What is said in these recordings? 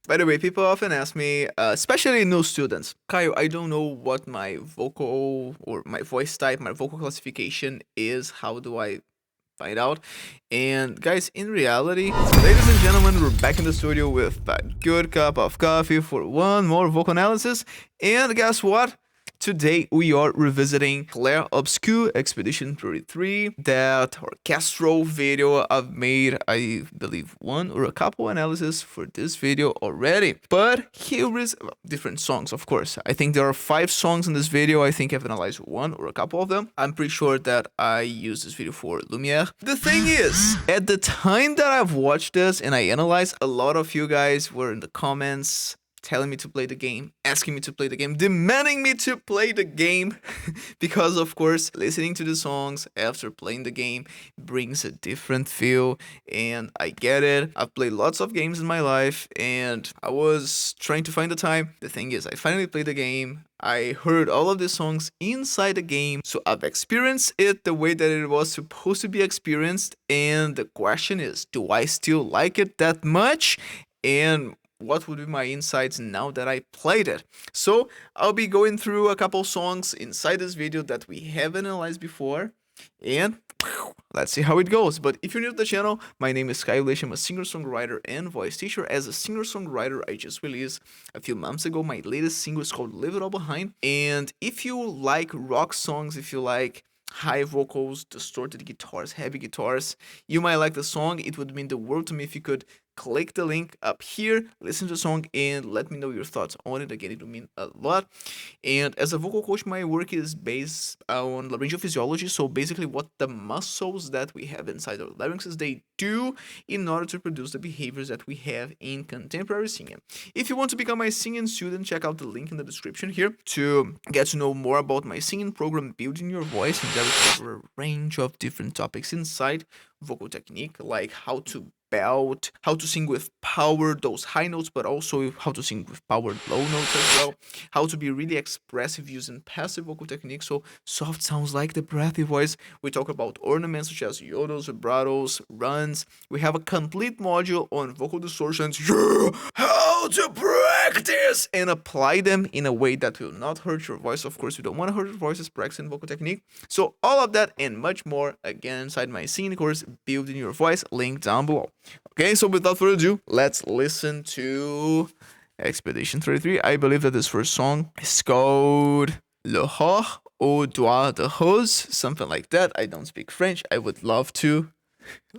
By the way, people often ask me, especially new students, Kyle, I don't know what my vocal or my voice type, my vocal classification is. How do I find out? And guys, in reality, ladies and gentlemen, we're back in the studio with a good cup of coffee for one more vocal analysis. And guess what? Today we are revisiting Clair Obscur Expedition 33, that orchestral video. I've made, I believe, one or a couple analysis for this video already. But here is different songs, of course. I think there are 5 songs in this video. I think I've analyzed one or a couple of them. I'm pretty sure that I used this video for Lumiere. The thing is, at the time that I've watched this and I analyzed, a lot of you guys were in the comments telling me to play the game, asking me to play the game, demanding me to play the game, because of course listening to the songs after playing the game brings a different feel, and I get it. I've played lots of games in my life and I was trying to find the time. The thing is, I finally played the game. I heard all of the songs inside the game, so I've experienced it the way that it was supposed to be experienced, and the question is, do I still like it that much? And what would be my insights now that I played it? So I'll be going through a couple songs inside this video that we haven't analyzed before, and let's see how it goes. But if you're new to the channel, my name is Kyle. I'm a singer-songwriter and voice teacher. As a singer-songwriter, I just released a few months ago my latest single. Is called Leave It All Behind. And if you like rock songs, if you like high vocals, distorted guitars, heavy guitars, you might like the song. It would mean the world to me if you could click the link up here, listen to the song, and let me know your thoughts on it. Again, it would mean a lot. And as a vocal coach, my work is based on laryngeal physiology. So basically what the muscles that we have inside our larynxes, they do in order to produce the behaviors that we have in contemporary singing. If you want to become my singing student, check out the link in the description here to get to know more about my singing program, Building Your Voice, and there we cover a range of different topics inside vocal technique, like how to belt, how to sing with power, those high notes, but also how to sing with powered low notes as well, how to be really expressive using passive vocal technique, so soft sounds like the breathy voice. We talk about ornaments such as yodels, vibratos, runs. We have a complete module on vocal distortions, how to practice and apply them in a way that will not hurt your voice. Of course, we don't want to hurt your voices practicing vocal technique. So all of that and much more, again, inside my singing course, Building Your Voice, link down below. Okay, so without further ado, let's listen to Expedition 33. I believe that this first song is called Le Hors au Doigts de Roses, something like that. I don't speak French. I would love to.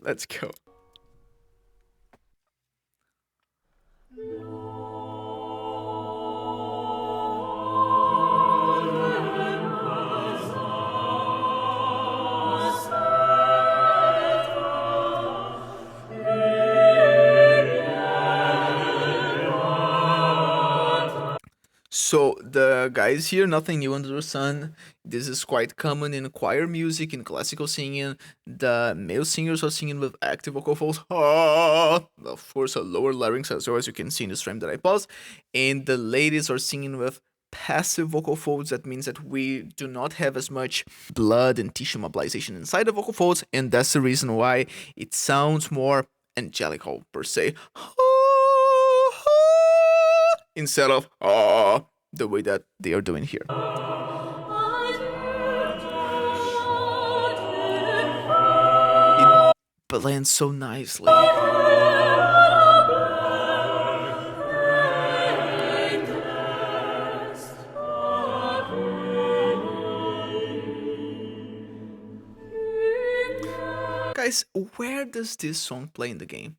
Let's go. So the guys here, nothing new under the sun. This is quite common in choir music, in classical singing. The male singers are singing with active vocal folds, of course a lower larynx as well, as you can see in this frame that I paused. And the ladies are singing with passive vocal folds. That means that we do not have as much blood and tissue mobilization inside the vocal folds, and that's the reason why it sounds more angelical per se, instead of the way that they are doing here. It blends so nicely. Guys, where does this song play in the game?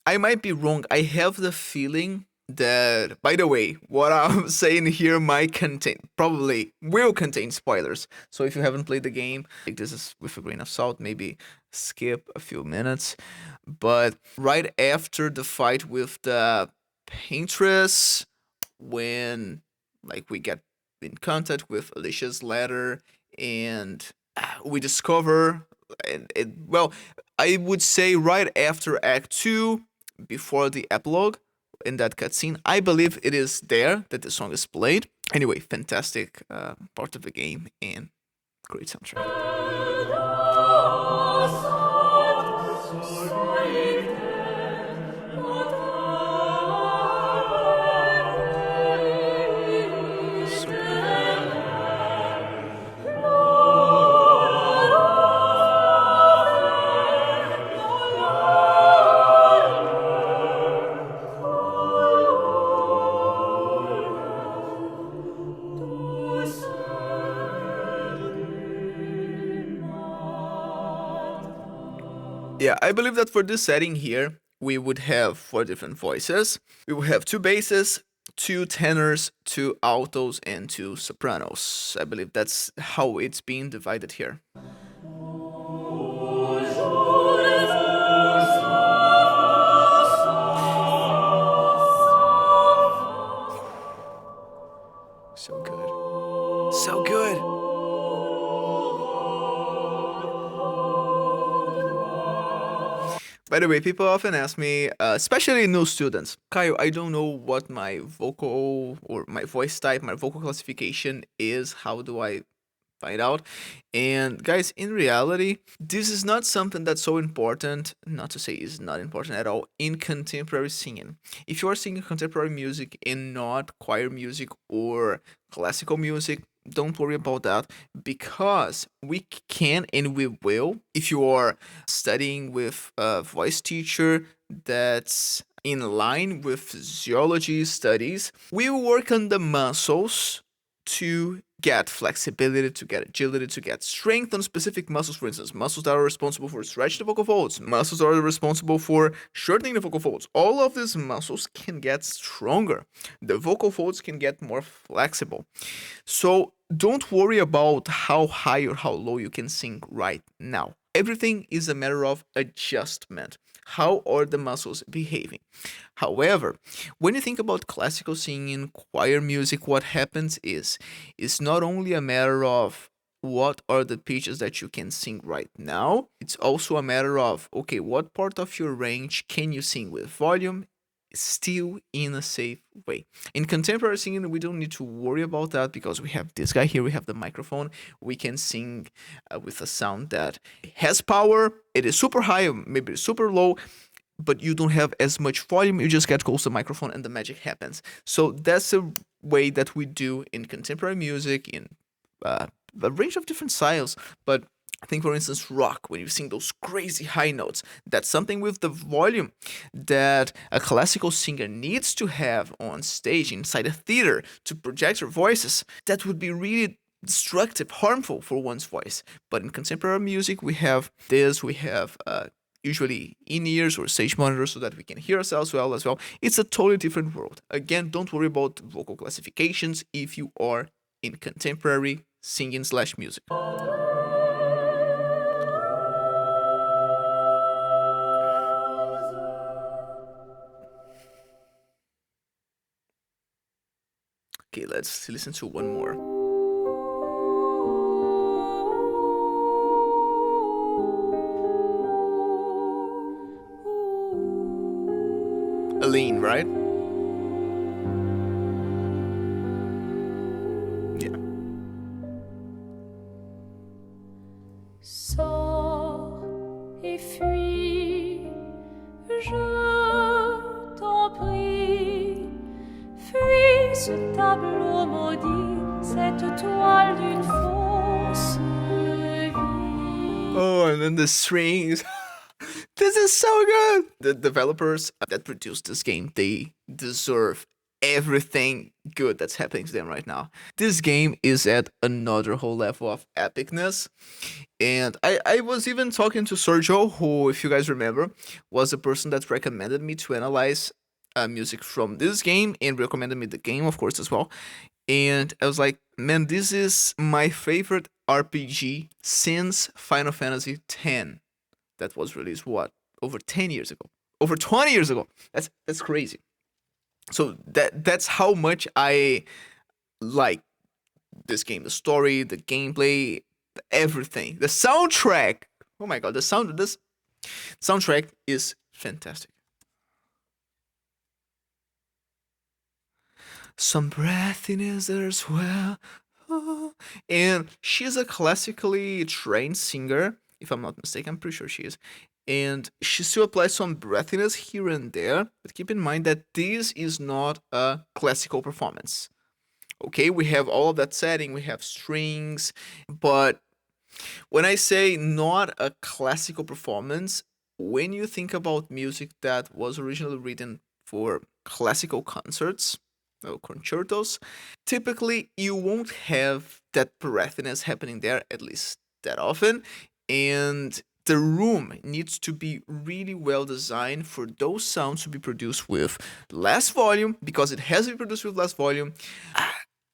I might be wrong. I have the feeling that, by the way, what I'm saying here might contain, probably will contain spoilers. So if you haven't played the game, take this with a grain of salt, maybe skip a few minutes. But right after the fight with the paintress, when like we get in contact with Alicia's letter and we discover, well, I would say right after Act 2, before the epilogue, in that cutscene, I believe it is there that the song is played. Anyway, fantastic part of the game and great soundtrack. Yeah, I believe that for this setting here, we would have four different voices. We would have two basses, two tenors, two altos, and two sopranos. I believe that's how it's being divided here. So good. So good. By the way, people often ask me, especially new students, Kyle, I don't know what my vocal or my voice type, my vocal classification is. How do I find out? And guys, in reality, this is not something that's so important, not to say it's not important at all, in contemporary singing. If you are singing contemporary music and not choir music or classical music, don't worry about that, because we can and we will, if you are studying with a voice teacher that's in line with physiology studies, we will work on the muscles to get flexibility, to get agility, to get strength on specific muscles. For instance, muscles that are responsible for stretching the vocal folds, muscles that are responsible for shortening the vocal folds. All of these muscles can get stronger. The vocal folds can get more flexible. So don't worry about how high or how low you can sing right now. Everything is a matter of adjustment. How are the muscles behaving? However, when you think about classical singing, choir music, what happens is it's not only a matter of what are the pitches that you can sing right now, it's also a matter of, okay, what part of your range can you sing with volume still in a safe way. In contemporary singing, we don't need to worry about that because we have this guy here, we have the microphone. We can sing with a sound that has power. It is super high, maybe super low, but you don't have as much volume. You just get close to the microphone and the magic happens. So that's a way that we do in contemporary music, in a range of different styles. But I think, for instance, rock, when you sing those crazy high notes, that's something with the volume that a classical singer needs to have on stage inside a theater to project their voices. That would be really destructive, harmful for one's voice. But in contemporary music, we have this, we have usually in-ears or stage monitors so that we can hear ourselves well as well. It's a totally different world. Again, don't worry about vocal classifications if you are in contemporary singing / music. Okay, let's listen to one more. Aline, right? Yeah. Sors et fuis, je t'en prie. Fuis ce tableau maudit, cette toile d'une fausse vie. Oh, and then the strings. This is so good. The developers that produced this game, they deserve everything good that's happening to them right now. This game is at another whole level of epicness. And I was even talking to Sergio, who, if you guys remember, was the person that recommended me to analyze music from this game and recommended me the game, of course, as well. And I was like, man, this is my favorite RPG since Final Fantasy X that was released, what, over 10 years ago, over 20 years ago. That's crazy. So that's how much I like this game, the story, the gameplay, everything, the soundtrack. Oh my god, this soundtrack is fantastic. Some breathiness as well. And she's a classically trained singer, if I'm not mistaken. I'm pretty sure she is. And she still applies some breathiness here and there, but keep in mind that this is not a classical performance. Okay, we have all of that setting, we have strings, but when I say not a classical performance, when you think about music that was originally written for classical concerts, or concertos, typically you won't have that breathiness happening there, at least that often. And the room needs to be really well designed for those sounds to be produced with less volume, because it has to be produced with less volume.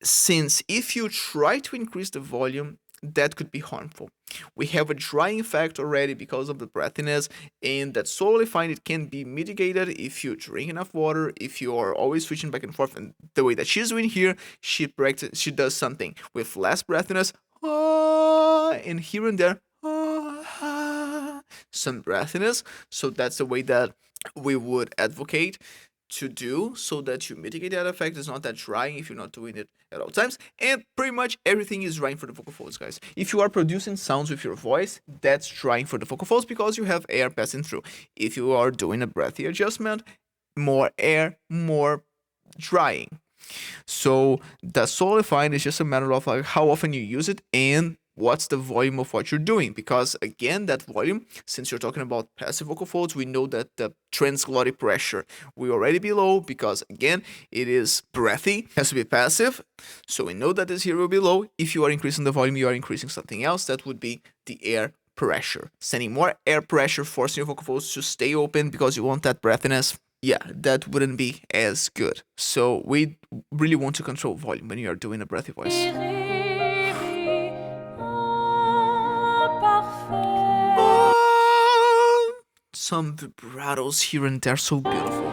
Since if you try to increase the volume, that could be harmful. We have a drying effect already because of the breathiness, and that's totally fine. It can be mitigated if you drink enough water, if you are always switching back and forth. And the way that she's doing here, she does something with less breathiness, and here and there, some breathiness. So that's the way that we would advocate to do, so that you mitigate that effect. It's not that drying if you're not doing it at all times. And pretty much everything is drying for the vocal folds, guys. If you are producing sounds with your voice, that's drying for the vocal folds because you have air passing through. If you are doing a breathy adjustment, more air, more drying. So that's totally fine. It's just a matter of like how often you use it and what's the volume of what you're doing. Because again, that volume, since you're talking about passive vocal folds, we know that the transglottic pressure will already be low because again, it is breathy, it has to be passive. So we know that this here will be low. If you are increasing the volume, you are increasing something else. That would be the air pressure. Sending more air pressure, forcing your vocal folds to stay open because you want that breathiness. Yeah, that wouldn't be as good. So we really want to control volume when you are doing a breathy voice. Some vibratos here and there, so beautiful.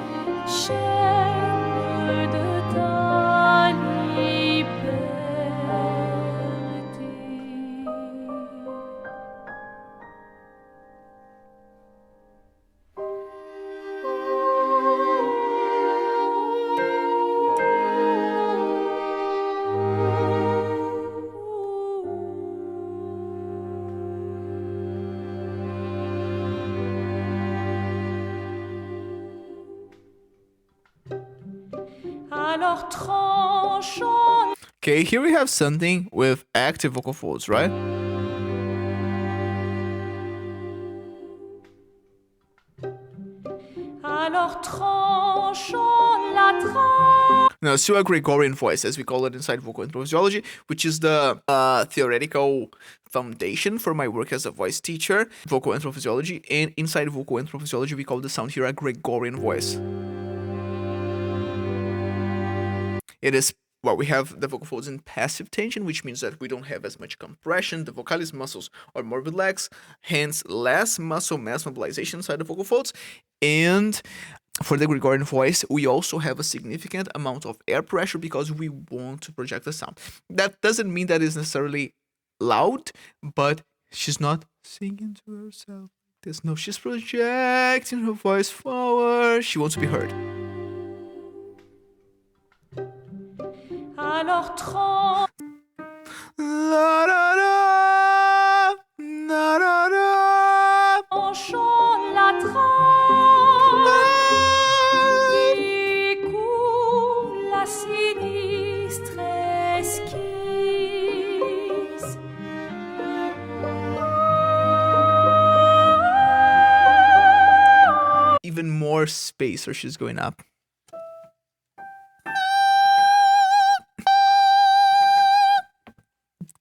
Okay, here we have something with active vocal folds, right? Now, still a Gregorian voice, as we call it inside vocal anthropophysiology, which is the theoretical foundation for my work as a voice teacher, vocal anthropophysiology. And inside vocal anthropophysiology, we call the sound here a Gregorian voice. It is, well, we have the vocal folds in passive tension, which means that we don't have as much compression. The vocalis muscles are more relaxed, hence less muscle mass mobilization inside the vocal folds. And for the Gregorian voice, we also have a significant amount of air pressure because we want to project the sound. That doesn't mean that it's necessarily loud, but she's not singing to herself. There's no, she's projecting her voice forward. She wants to be heard. Alors la la la, la la la, tranchons la trame, coule la sinistre esquisse. Even more space, so she's going up.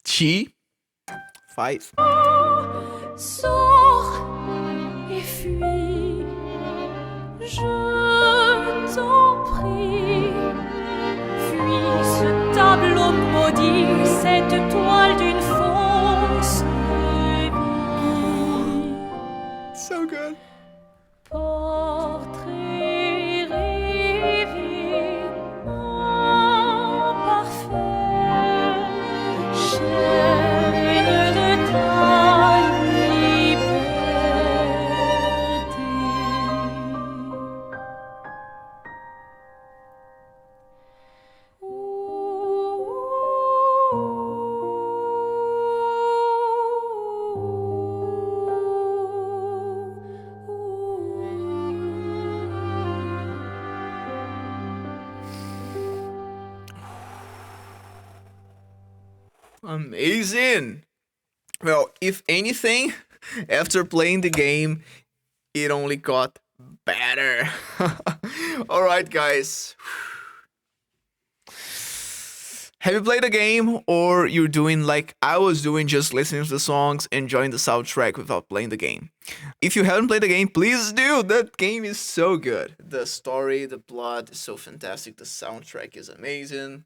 G, 5. Sors et fuis, je t'en prie. Fuis ce tableau maudit, cette toile d'une fausse vie. So good. Portrait rêvé en parfait. Amazing. Well, if anything, after playing the game, it only got better. All right, guys. Have you played a game, or you're doing like I was doing, just listening to the songs, enjoying the soundtrack without playing the game? If you haven't played the game, please do. That game is so good. The story, the plot is so fantastic. The soundtrack is amazing.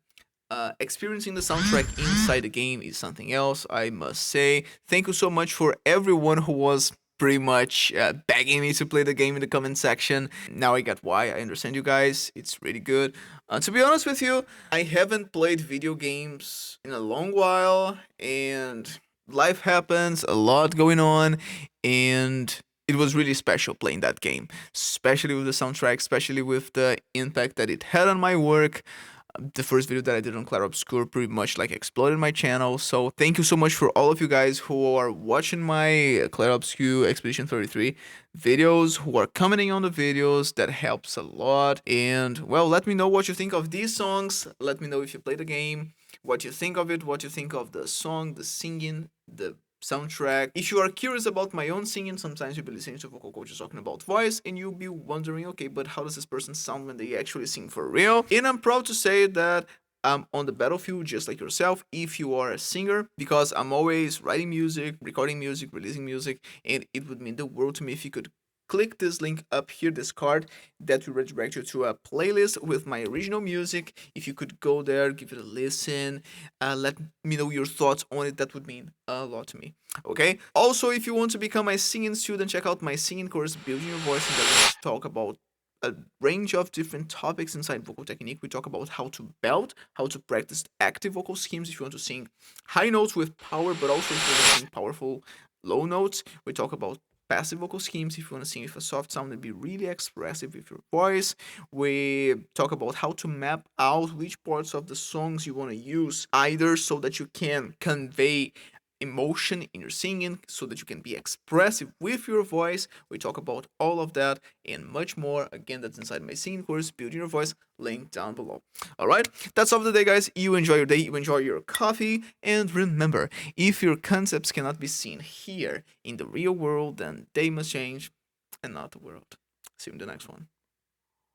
Experiencing the soundtrack inside the game is something else, I must say. Thank you so much for everyone who was pretty much begging me to play the game in the comment section. Now I get why. I understand you guys. It's really good. To be honest with you, I haven't played video games in a long while, and life happens, a lot going on, and it was really special playing that game, especially with the soundtrack, especially with the impact that it had on my work. The first video that I did on Clair Obscur pretty much like exploded my channel. So thank you so much for all of you guys who are watching my Clair Obscur Expedition 33 videos, who are commenting on the videos. That helps a lot. And well, let me know what you think of these songs. Let me know if you play the game, what you think of it, what you think of the song, the singing, the soundtrack. If you are curious about my own singing, sometimes you'll be listening to vocal coaches talking about voice, and you'll be wondering, okay, but how does this person sound when they actually sing for real? And I'm proud to say that I'm on the battlefield just like yourself if you are a singer, because I'm always writing music, recording music, releasing music, and it would mean the world to me if you could click this link up here, this card that will redirect you to a playlist with my original music. If you could go there, give it a listen, let me know your thoughts on it, that would mean a lot to me. Okay, also, if you want to become my singing student, check out my singing course, Building Your Voice, and that will talk about a range of different topics inside vocal technique. We talk about how to belt, how to practice active vocal schemes if you want to sing high notes with power, but also if you want to sing powerful low notes. We talk about passive vocal schemes if you want to sing with a soft sound and be really expressive with your voice. We talk about how to map out which parts of the songs you want to use, either so that you can convey emotion in your singing, so that you can be expressive with your voice. We talk about all of that and much more. Again, that's inside my singing course, Building Your Voice, link down below. All right, that's all for the day, guys. You enjoy your day, you enjoy your coffee, and remember, if your concepts cannot be seen here in the real world, then they must change and not the world. See you in the next one.